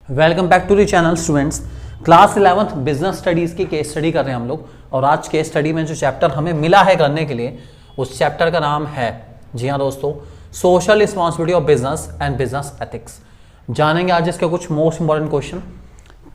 Welcome back to the channel students. Class 11th business studies की case study कर रहे हैं हम लोग। और आज केस स्टडी में जो चैप्टर हमें मिला है करने के लिए, उस चैप्टर का नाम है, जी हाँ दोस्तों, social responsibility of business and business ethics. जानेंगे आज इसके कुछ मोस्ट इंपॉर्टेंट क्वेश्चन,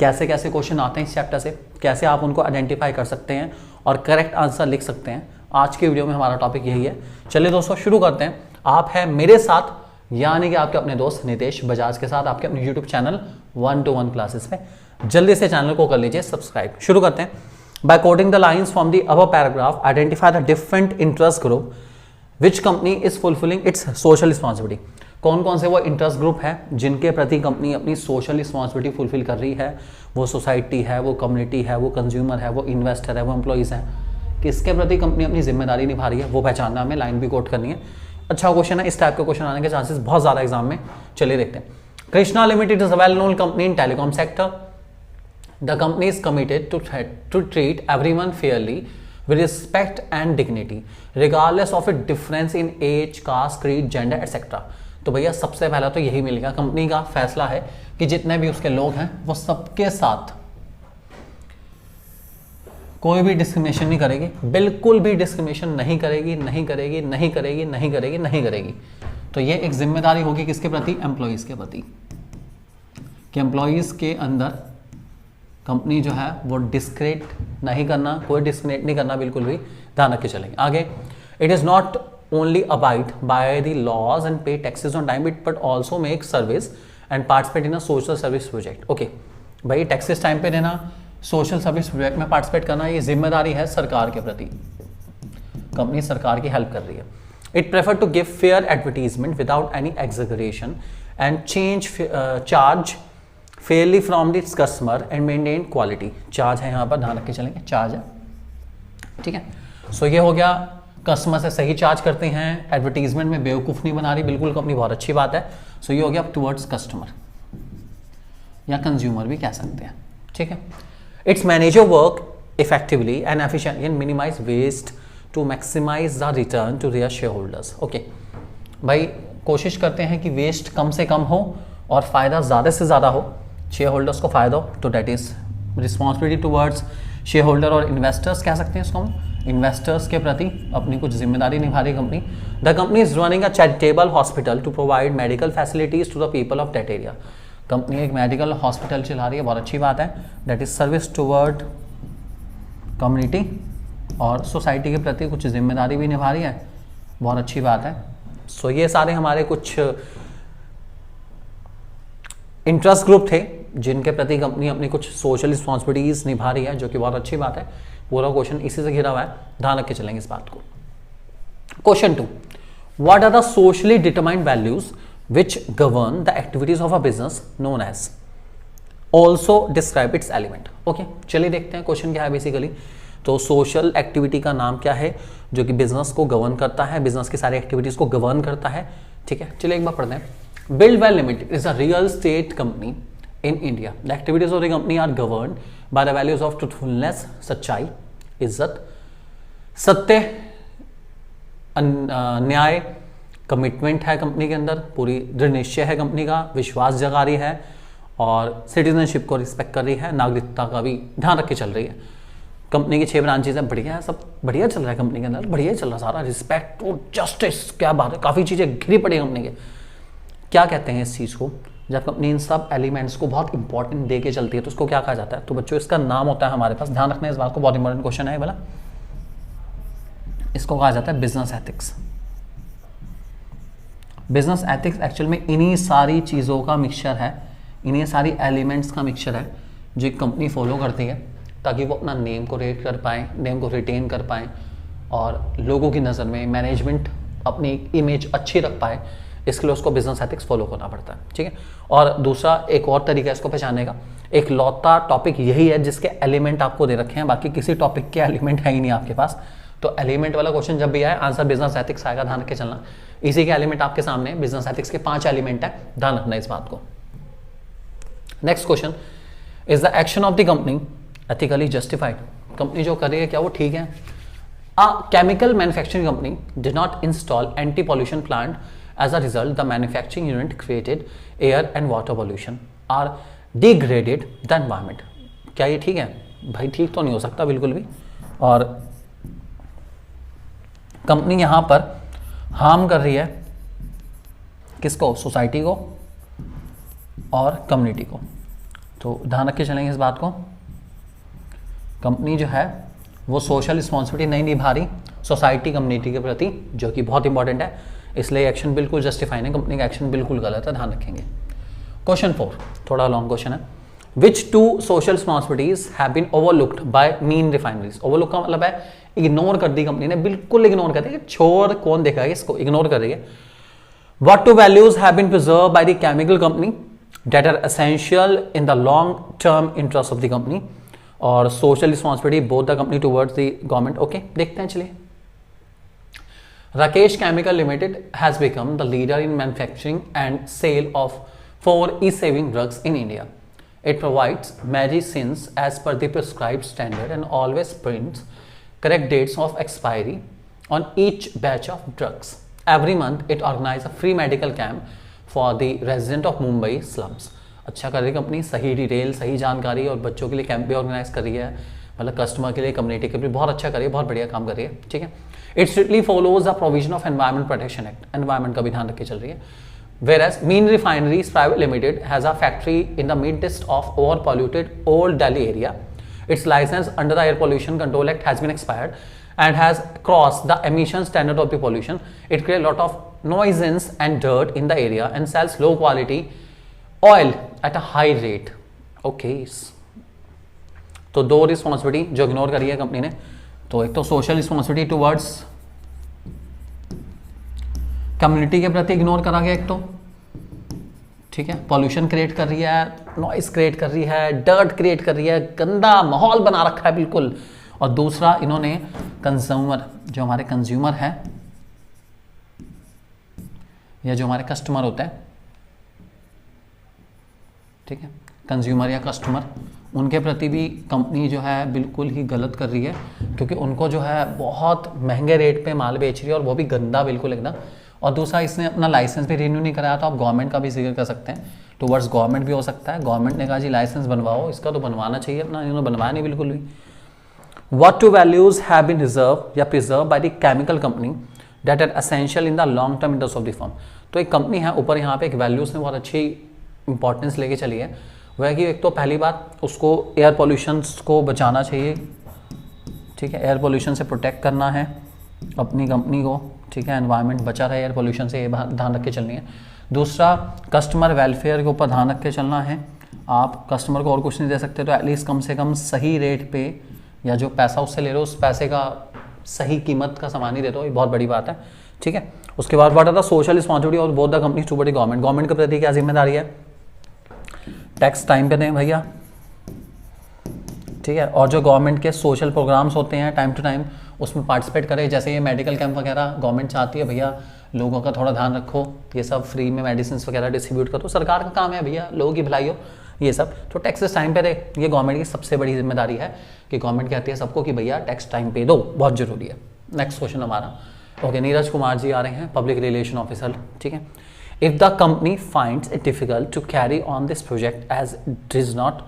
कैसे कैसे क्वेश्चन आते हैं इस चैप्टर से, कैसे आप उनको आइडेंटिफाई कर सकते हैं और करेक्ट आंसर लिख सकते हैं। आज की वीडियो में हमारा टॉपिक यही है। चलिए दोस्तों शुरू करते हैं। आप हैं मेरे साथ, यानी कि आपके अपने दोस्त नितेश बजाज के साथ, आपके अपने यूट्यूब चैनल 1-to-1 क्लासेस पे। जल्दी से चैनल को कर लीजिए सब्सक्राइब। शुरू करते हैं। By quoting the lines from the above paragraph, identify the different interest group which company is fulfilling its social responsibility. कौन कौन से वो इंटरेस्ट ग्रुप है जिनके प्रति कंपनी अपनी सोशल रिस्पॉन्सिबिलिटी फुलफिल कर रही है। वो सोसाइटी है, वो कम्युनिटी है, वो कंज्यूमर है, वो इन्वेस्टर है, वो एम्प्लॉइज है। किसके प्रति कंपनी अपनी जिम्मेदारी निभा रही है वो पहचानना, हमें लाइन भी कोट करनी है। अच्छा क्वेश्चन है, इस टाइप के क्वेश्चन आने के चांसेस बहुत ज़्यादा एग्जाम में। चलिए देखते हैं। Krishna limited is a well known company in telecom sector. The company is committed to treat everyone fairly with respect and dignity regardless of a difference in age, caste, creed, gender etc। तो भैया सबसे पहला तो यही मिलेगा, company का फैसला है कि जितने भी उसके लोग हैं वो सबके साथ कोई भी डिस्क्रिमिनेशन नहीं करेगी, बिल्कुल भी डिस्क्रिमिनेशन नहीं करेगी, नहीं करेगी, नहीं करेगी, नहीं करेगी, नहीं करेगी। तो ये एक जिम्मेदारी होगी किसके प्रति? एम्प्लॉइज के प्रति, कि एम्प्लॉइज के अंदर कंपनी जो है वो डिस्क्रेट नहीं करना, कोई डिस्क्रिमिनेट नहीं करना, बिल्कुल भी। ध्यान रख के चलेंगे आगे। It is not only abide by the laws and pay taxes on time but also make service and participate in a social service project. Okay भाई, टैक्सेस टाइम पे देना, सोशल सर्विस प्रोजेक्ट में पार्टिसिपेट करना, ये जिम्मेदारी है सरकार के प्रति। कंपनी सरकार की हेल्प कर रही है। It prefer to give fair advertisement without any exaggeration and charge fairly from this customer and maintain quality. Charge है यहाँ पर, ध्यान रख के चलेंगे, चार्ज है, ठीक है। सो ये हो गया, कस्टमर से सही चार्ज करते हैं, एडवर्टीजमेंट में बेवकूफ़ नहीं बना रही, बिल्कुल कंपनी, बहुत अच्छी बात है। सो ये हो गया टुवर्ड्स कस्टमर या कंज्यूमर भी कह सकते हैं, ठीक है। Its manager work effectively and efficiently and minimise waste to maximise the return to their share holders. Okay भाई, कोशिश करते हैं कि वेस्ट कम से कम हो और फायदा ज़्यादा से ज़्यादा हो, शेयर होल्डर्स को फायदा हो। तो that is responsibility towards share holder और इन्वेस्टर्स कह सकते हैं इसको हम। इन्वेस्टर्स के प्रति अपनी कुछ जिम्मेदारी निभा रही company. The company is running a charitable hospital to provide medical facilities to the people of that area. Company एक मेडिकल हॉस्पिटल चला रही है, बहुत अच्छी बात है। That is service toward community और सोसाइटी के प्रति कुछ जिम्मेदारी भी निभा रही है, बहुत अच्छी बात है। सो ये सारे हमारे कुछ इंटरेस्ट ग्रुप थे जिनके प्रति कंपनी अपनी कुछ सोशल रिस्पॉन्सिबिलिटीज निभा रही है, जो कि बहुत अच्छी बात है। पूरा क्वेश्चन इसी से घिरा हुआ है, ध्यान रख के चलेंगे इस बात को। Question 2, what are the socially determined values which govern the activities of a business known as, also describe its element। Okay चलिए देखते हैं क्वेश्चन क्या है बेसिकली। तो सोशल एक्टिविटी का नाम क्या है जो कि बिजनेस को गवर्न करता है, बिजनेस की सारी एक्टिविटीज को गवर्न करता है, ठीक है। चलिए एक बार पढ़ते हैं। Buildwell limited is a real estate company in India. The activities of the company are governed by the values of truthfulness, सच्चाई, इज्जत, सत्य, न्याय, कमिटमेंट है कंपनी के अंदर, पूरी दृढ़ निश्चय है कंपनी का, विश्वास जगा रही है और सिटीजनशिप को रिस्पेक्ट कर रही है, नागरिकता का भी ध्यान रख के चल रही है। कंपनी की 6 ब्रांचेज है, बढ़िया है, सब बढ़िया चल रहा है कंपनी के अंदर, बढ़िया चल रहा सारा। रिस्पेक्ट टू जस्टिस, क्या बात है, काफ़ी चीज़ें घिरी पड़ी कंपनी के। क्या कहते हैं इस चीज़ को? जब कंपनी इन सब एलिमेंट्स को बहुत इंपॉर्टेंट दे के चलती है तो उसको क्या कहा जाता है? तो बच्चों इसका नाम होता है हमारे पास, ध्यान रखना इस बात को, बहुत इंपॉर्टेंट क्वेश्चन है बोला। इसको कहा जाता है business ethics. Business ethics actual में इन्हीं सारी चीज़ों का मिक्सचर है, इन्हीं सारी एलिमेंट्स का मिक्सचर है जो एक कंपनी फॉलो करती है ताकि वो अपना नेम को रेट कर पाएँ, नेम को रिटेन कर पाएँ और लोगों की नज़र में मैनेजमेंट अपनी इमेज अच्छी रख पाए। इसके लिए उसको बिजनेस एथिक्स फॉलो करना पड़ता है, ठीक है। और दूसरा एक और तरीका इसको पहचानने का, एक लौता टॉपिक यही है जिसके एलिमेंट आपको दे रखे हैं, बाकी किसी टॉपिक के एलिमेंट है ही नहीं आपके पास। तो एलिमेंट वाला क्वेश्चन जब भी आए आंसर बिजनेस एथिक्स आएगा, ध्यान रख के चलना। इसी के एलिमेंट आपके सामने, बिजनेस एथिक्स के 5 एलिमेंट है, ध्यान रखना इस बात को। Next question, is the action of the company ethically justified. Company जो कर रही है क्या वो ठीक है? A chemical manufacturing company did not install anti pollution plant, as a result the manufacturing unit created air and water pollution। Our degraded the environment. क्या ये ठीक है भाई? ठीक तो नहीं हो सकता बिल्कुल भी। और कंपनी यहां पर हार्म कर रही है किसको? सोसाइटी को और कम्युनिटी को। तो ध्यान रख के चलेंगे इस बात को। कंपनी जो है वो सोशल रिस्पॉन्सिबिलिटी नहीं निभा रही सोसाइटी कम्युनिटी के प्रति, जो कि बहुत इंपॉर्टेंट है, इसलिए एक्शन बिल्कुल जस्टिफाई नहीं, कंपनी का एक्शन बिल्कुल गलत है, ध्यान रखेंगे। क्वेश्चन 4 थोड़ा लॉन्ग क्वेश्चन है। Which two social responsibilities have been overlooked by mean refineries. Overlook का मतलब है इग्नोर कर दी कंपनी ने, बिल्कुल इग्नोर कर दी, छोड़ कौन देखा है इसको, इग्नोर कर रही है। What two values have been preserve by the chemical company that are essential in the long term interest of the company और social responsibility both the company towards the government। okay, देखते हैं चलिए। Rakesh Chemical Limited has become the leader in manufacturing and sale of 4 e-saving drugs in India. It provides medicines as per the prescribed standard and always prints correct dates of expiry on each batch of drugs. Every month it organizes a free medical camp for the resident of Mumbai slums. अच्छा कर रही है company, सही detail, सही जानकारी, और बच्चों के लिए कैंप भी ऑर्गेनाइज कर रही है, मतलब कस्टमर के लिए, कम्युनिटी के लिए बहुत अच्छा कर रही है, बहुत बढ़िया काम कर रही है। ठीक है। It strictly follows the provision of environment protection act, environment का भी ध्यान रख के चल रही है। Whereas Mean Refineries Private Limited has a factory in the midst of over-polluted Old Delhi area. Its license under the Air Pollution Control Act has been expired and has crossed the emission standard of the pollution. It creates a lot of nuisance and dirt in the area and sells low quality oil at a high rate. Okay. तो दो responsibility जो ignore करी है company ने, तो एक तो social responsibility towards community के प्रति इग्नोर करा गया एक तो, ठीक है, पॉल्यूशन क्रिएट कर रही है, नॉइस क्रिएट कर रही है, डर्ट क्रिएट कर रही है, गंदा माहौल बना रखा है बिल्कुल। और दूसरा इन्होंने कंज्यूमर, जो हमारे कंज्यूमर है या जो हमारे कस्टमर होता है, ठीक है, कंज्यूमर या कस्टमर, उनके प्रति भी कंपनी जो है बिल्कुल ही गलत कर रही है, क्योंकि उनको जो है बहुत महंगे रेट पे माल बेच रही है और वो भी गंदा बिल्कुल एकदम। और दूसरा इसने अपना लाइसेंस भी रिन्यू नहीं कराया, तो आप गवर्नमेंट का भी जिक्र कर सकते हैं, टुवर्ड्स गवर्नमेंट भी हो सकता है। गवर्नमेंट ने कहा जी लाइसेंस बनवाओ, इसका तो बनवाना चाहिए अपना, इन्होंने बनवाया नहीं बिल्कुल भी। What two values have been reserved या preserved by the chemical company that are essential in the long term interest of the firm। तो एक कंपनी है, ऊपर यहाँ पे एक वैल्यूज ने बहुत अच्छी इंपॉर्टेंस लेके चली है, वह है कि एक तो पहली बात उसको एयर पोल्यूशन को बचाना चाहिए, ठीक है, एयर पोल्यूशन से प्रोटेक्ट करना है अपनी कंपनी को, ठीक है, एनवायरनमेंट बचा रहे एयर पोल्यूशन से, ये ध्यान रख के चलनी है। दूसरा कस्टमर वेलफेयर के ऊपर ध्यान रख के चलना है। आप कस्टमर को और कुछ नहीं दे सकते तो एटलीस्ट कम से कम सही रेट पे या जो पैसा उससे ले रहे हो उस पैसे का सही कीमत का सामान ही दे दो, ये बहुत बड़ी बात है, ठीक है। उसके बाद what are the social responsibility और both the companies toward the government. Government के प्रति क्या जिम्मेदारी है? टैक्स टाइम पे दें भैया, ठीक है, और जो गवर्नमेंट के सोशल प्रोग्राम्स होते हैं टाइम टू टाइम उसमें पार्टिसिपेट करें, जैसे ये मेडिकल कैंप वगैरह गवर्नमेंट चाहती है भैया लोगों का थोड़ा ध्यान रखो, ये सब फ्री में मेडिसिन वगैरह डिस्ट्रीब्यूट करो, सरकार का काम है भैया, लोगों की भलाई हो, ये सब तो टैक्सेस टाइम पे दे। ये गवर्नमेंट की सबसे बड़ी जिम्मेदारी है कि गवर्नमेंट कहती है सबको कि भैया टैक्स टाइम पे दो, बहुत जरूरी है। नेक्स्ट क्वेश्चन हमारा, ओके, नीरज कुमार जी आ रहे हैं, पब्लिक रिलेशन ऑफिसर, ठीक है। If the company finds it difficult to carry on this project as it does not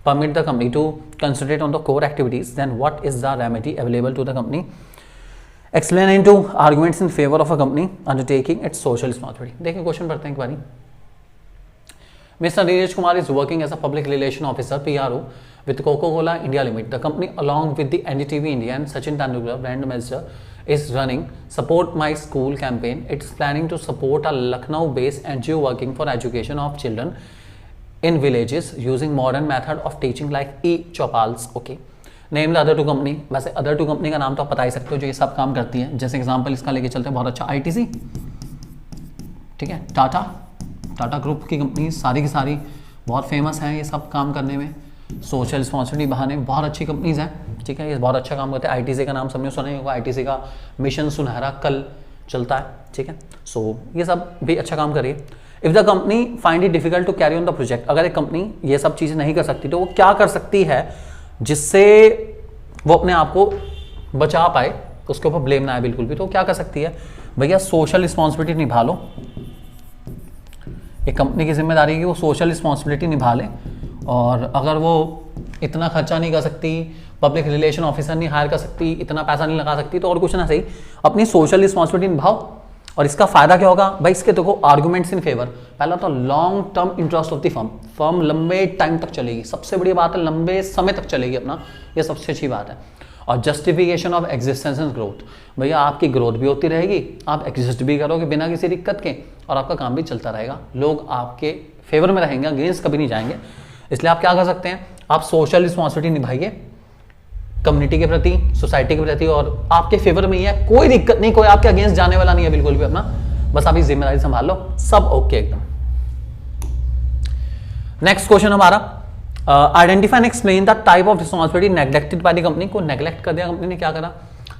permit the company to concentrate on the core activities, then what is the remedy available to the company? Explain into arguments in favor of a company undertaking its social responsibility। देखिए question पढ़ते हैं एक बारी। Mr. Neeraj Kumar is working as a public relation officer (PRO) with Coca-Cola India Limited. The company, along with the NDTV India and Sachin Tendulkar brand ambassador, is running Support My School campaign. It's planning to support a Lucknow-based NGO working for education of children in villages using modern method of teaching like e-chopals। Okay, name the other two company। वैसे other two company का नाम तो आप बता ही सकते हो जो ये सब काम करती है, जैसे एग्जांपल इसका लेके चलते हैं, बहुत अच्छा ITC, ठीक है, टाटा ग्रुप की कंपनी सारी की सारी बहुत फेमस हैं ये सब काम करने में, सोशल रिस्पॉन्सिबिलिटी बहाने बहुत अच्छी कंपनीज हैं, ठीक है, ये बहुत अच्छा काम करते हैं। ITC का नाम सबने सुना ही होगा, ITC का मिशन सुनहरा कल चलता है, ठीक है, सो ये सब भी अच्छा काम करिए। If the company find it difficult to carry on the project, अगर एक कंपनी ये सब चीज़ें नहीं कर सकती तो वो क्या कर सकती है जिससे वो अपने आप को बचा पाए, उसके ऊपर ब्लेम ना आए बिल्कुल भी, तो क्या कर सकती है भैया? सोशल रिस्पॉन्सिबिलिटी निभा लो, एक कंपनी की जिम्मेदारी है कि वो सोशल रिस्पॉन्सिबिलिटी निभा ले और अगर वो इतना खर्चा नहीं कर सकती, पब्लिक रिलेशन ऑफिसर नहीं हायर कर सकती, इतना पैसा नहीं लगा सकती, तो और कुछ ना सही अपनी सोशल रिस्पॉन्सिबिलिटी निभाओ। और इसका फायदा क्या होगा भाई, इसके देखो आर्गुमेंट्स इन फेवर। पहला तो long term interest of the firm लंबे टाइम तक चलेगी, सबसे बड़ी बात है लंबे समय तक चलेगी अपना, ये सबसे अच्छी बात है। और justification of existence and growth, भैया आपकी ग्रोथ भी होती रहेगी, आप एग्जिस्ट भी करोगे बिना किसी दिक्कत के, और आपका काम भी चलता रहेगा, लोग आपके फेवर में रहेंगे, अगेंस्ट कभी नहीं जाएंगे। इसलिए आप क्या कर सकते हैं, आप सोशल रिस्पॉन्सिबिलिटी निभाइए कम्युनिटी के प्रति, सोसाइटी के प्रति, और आपके फेवर में ही है, कोई दिक्कत नहीं, कोई आपके अगेंस्ट जाने वाला नहीं है बिल्कुल भी अपना, बस आप इस जिम्मेदारी संभाल लो, सब ओके एकदम। नेक्स्ट क्वेश्चन हमारा, identify and explain the type of responsibility neglected by the company. को नेग्लेक्ट कर दिया कंपनी ने, क्या करा।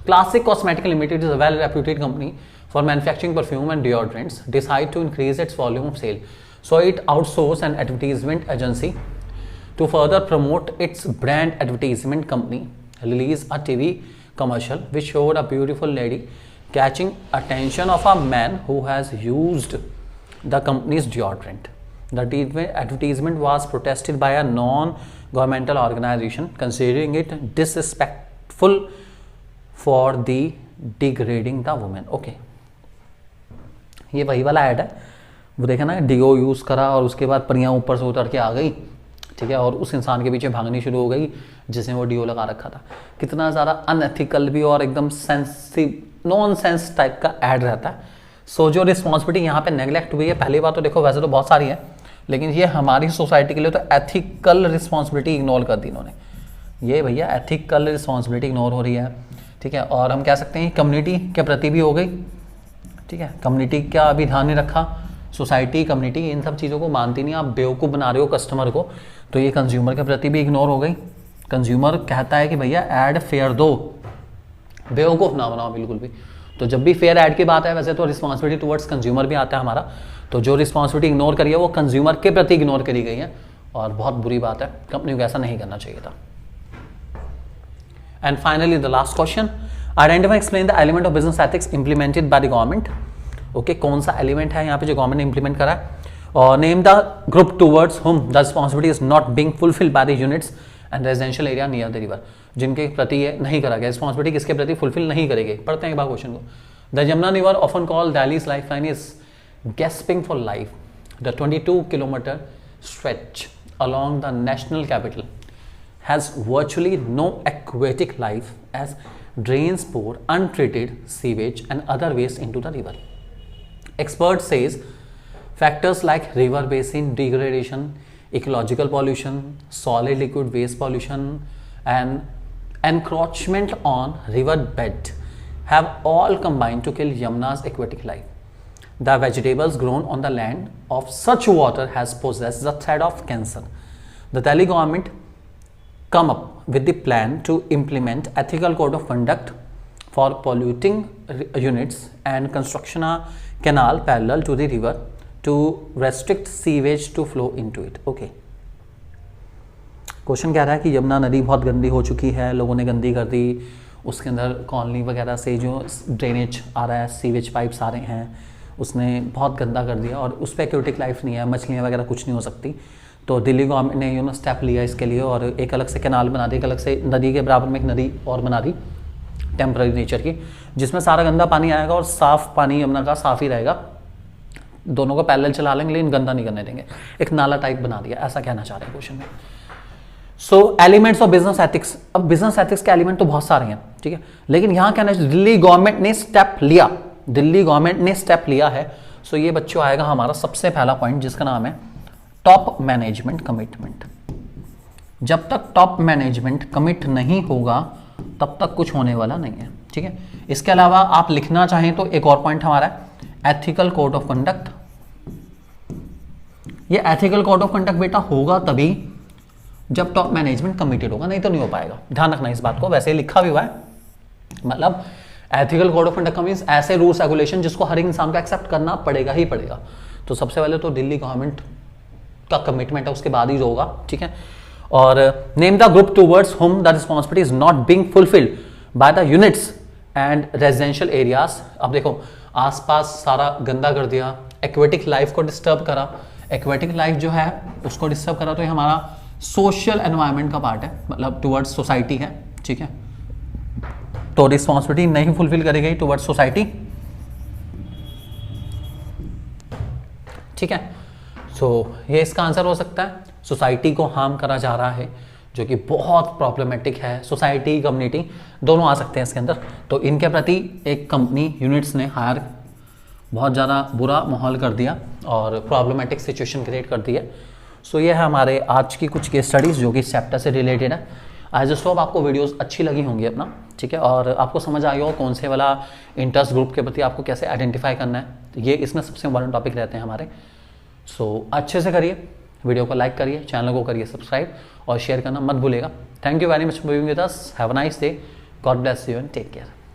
Classic cosmetic limited is a well reputed company for manufacturing perfume and deodorants, decide to increase its volume of sale, so it outsource an advertisement agency to further promote its brand advertisement company released a TV commercial which showed a beautiful lady catching attention of a man who has used the company's deodorant. The advertisement was protested by a non-governmental organization considering it disrespectful for the degrading the woman. Okay, ये वही वाला add है, वो देखा ना, डिओ use करा और उसके बाद परियां ऊपर से उतर के आ गई, ठीक है, और उस इंसान के पीछे भागनी शुरू हो गई जिसने वो डीओ लगा रखा था। कितना ज़्यादा अनएथिकल भी और एकदम सेंसिटिव नॉन सेंस टाइप का ऐड रहता है। सो जो रिस्पॉन्सिबिलिटी यहाँ पे नेग्लेक्ट हुई है, पहली बात तो देखो वैसे तो बहुत सारी है, लेकिन ये हमारी सोसाइटी के लिए तो एथिकल रिस्पॉन्सिबिलिटी इग्नोर कर दी इन्होंने, ये भैया एथिकल रिस्पॉन्सिबिलिटी इग्नोर हो रही है, ठीक है। और हम कह सकते हैं कम्युनिटी के प्रति भी हो गई, ठीक है, कम्युनिटी का भी ध्यान नहीं रखा, सोसाइटी कम्युनिटी इन सब चीज़ों को मानती नहीं, आप बेवकूफ़ बना रहे हो कस्टमर को, तो ये कंज्यूमर के प्रति भी इग्नोर हो गई। कंज्यूमर कहता है कि भैया ऐड फेयर दो, बेवकूफ़ ना बनाओ बिल्कुल भी। तो जब भी फेयर ऐड की बात है, वैसे तो रिस्पॉन्सिबिलिटी टुवर्ड्स कंज्यूमर भी आता है हमारा, तो जो रिस्पॉन्सिबिलिटी इग्नोर करी है वो कंज्यूमर के प्रति इग्नोर करी गई है, और बहुत बुरी बात है, कंपनी को ऐसा नहीं करना चाहिए था। And finally the last question, identify explain the element of business ethics implemented by the government. Okay, कौन सा एलिमेंट है यहाँ पे जो गवर्नमेंट ने इंप्लीमेंट करा है, और name the group towards whom the responsibility is not being fulfilled by the units and residential area near the river, जिनके प्रति ये नहीं करा गया, रिस्पॉन्सिबिलिटी किसके प्रति फुलफिल नहीं करेगी। पढ़ते हैं एक बार क्वेश्चन को। The Yamuna river often called Delhi's lifeline is gasping for life, the 22 kilometre stretch along the national capital has virtually no aquatic life as drains pour untreated sewage and other waste into the river. Experts says factors like river basin degradation, ecological pollution, solid liquid waste pollution and encroachment on river bed have all combined to kill Yamuna's aquatic life. The vegetables grown on the land of such water has possessed the threat of cancer. The Delhi government come up with the plan to implement ethical code of conduct for polluting units and construction a canal parallel to the river to restrict sewage to flow into it. Okay. Question कह रहा है कि यमुना नदी बहुत गंदी हो चुकी है, लोगों ने गंदी कर दी, उसके अंदर कॉलोनी वगैरह से जो ड्रेनेज आ रहा है, सीवेज पाइप्स आ रहे हैं, उसने बहुत गंदा कर दिया और उस पर एक्वेटिक लाइफ नहीं है, मछलियाँ वगैरह कुछ नहीं हो सकती। तो दिल्ली गवर्नमेंट ने स्टेप लिया इसके लिए और एक अलग से कैनाल बना दी, एक अलग से नदी के बराबर में एक नदी और बना दी टेम्पररी नेचर की, जिसमें सारा गंदा पानी आएगा और साफ़ पानी यमुना का साफ़ ही रहेगा। दोनों को पैरेलल चला लेंगे लेकिन गंदा नहीं करने देंगे, एक नाला टाइप बना दिया, ऐसा कहना चाह रहे हैं क्वेश्चन में। सो एलिमेंट्स ऑफ बिजनेस एथिक्स, अब बिजनेस एथिक्स के एलिमेंट तो बहुत सारे हैं, ठीक है, लेकिन यहाँ कहना है दिल्ली गवर्नमेंट ने स्टेप लिया, दिल्ली गवर्नमेंट ने स्टेप लिया है। सो ये बच्चों आएगा हमारा सबसे पहला पॉइंट जिसका नाम है टॉप मैनेजमेंट कमिटमेंट। जब तक टॉप मैनेजमेंट कमिट नहीं होगा तब तक कुछ होने वाला नहीं है, ठीक है। इसके अलावा आप लिखना चाहें तो एक और पॉइंट हमारा है एथिकल कोड ऑफ कंडक्ट। ये एथिकल कोड ऑफ कंडक्ट बेटा होगा तभी जब टॉप मैनेजमेंट कमिटेड होगा, नहीं तो नहीं हो पाएगा, ध्यान रखना इस बात को। वैसे ही लिखा भी हुआ है, मतलब ethical code of conduct means ऐसे रूल्स रेगुलेशन जिसको हर एक इंसान को एक्सेप्ट करना पड़ेगा ही पड़ेगा। तो सबसे पहले तो दिल्ली गवर्नमेंट का कमिटमेंट है, उसके बाद ही जो होगा, ठीक है। और name the group towards whom the responsibility is not being fulfilled by the units and residential areas. अब देखो आसपास सारा गंदा कर दिया, एक्वेटिक लाइफ को डिस्टर्ब करा, एक्वेटिक लाइफ जो है उसको डिस्टर्ब करा, तो ये हमारा सोशल एनवायरनमेंट का पार्ट है, मतलब टुवर्ड्स सोसाइटी है, ठीक है। तो रिस्पॉन्सिबिलिटी नहीं फुलफिल करेगी टुवर्ड्स सोसाइटी, ठीक है। सो ये इसका आंसर हो सकता है। सोसाइटी को हार्म करा जा रहा है, जो कि बहुत प्रॉब्लमेटिक है। सोसाइटी कम्युनिटी दोनों आ सकते हैं इसके अंदर। तो इनके प्रति एक कंपनी यूनिट्स ने हायर बहुत ज़्यादा बुरा माहौल कर दिया और प्रॉब्लमेटिक सिचुएशन क्रिएट कर दी है। सो ये है हमारे आज की कुछ केस स्टडीज़ जो कि इस चैप्टर से रिलेटेड है। आई जस्ट होप आपको वीडियोस अच्छी लगी होंगी अपना, ठीक है, और आपको समझ आई हो कौन से वाला इंटरेस्ट ग्रुप के प्रति आपको कैसे आइडेंटिफाई करना है। ये इसमें सबसे इंपॉर्टेंट टॉपिक रहते हैं हमारे। सो अच्छे से करिए, वीडियो को लाइक करिए, चैनल को करिए सब्सक्राइब और शेयर करना मत भूलिएगा। Thank you very much for being with us. Have a nice day, God bless you and take care.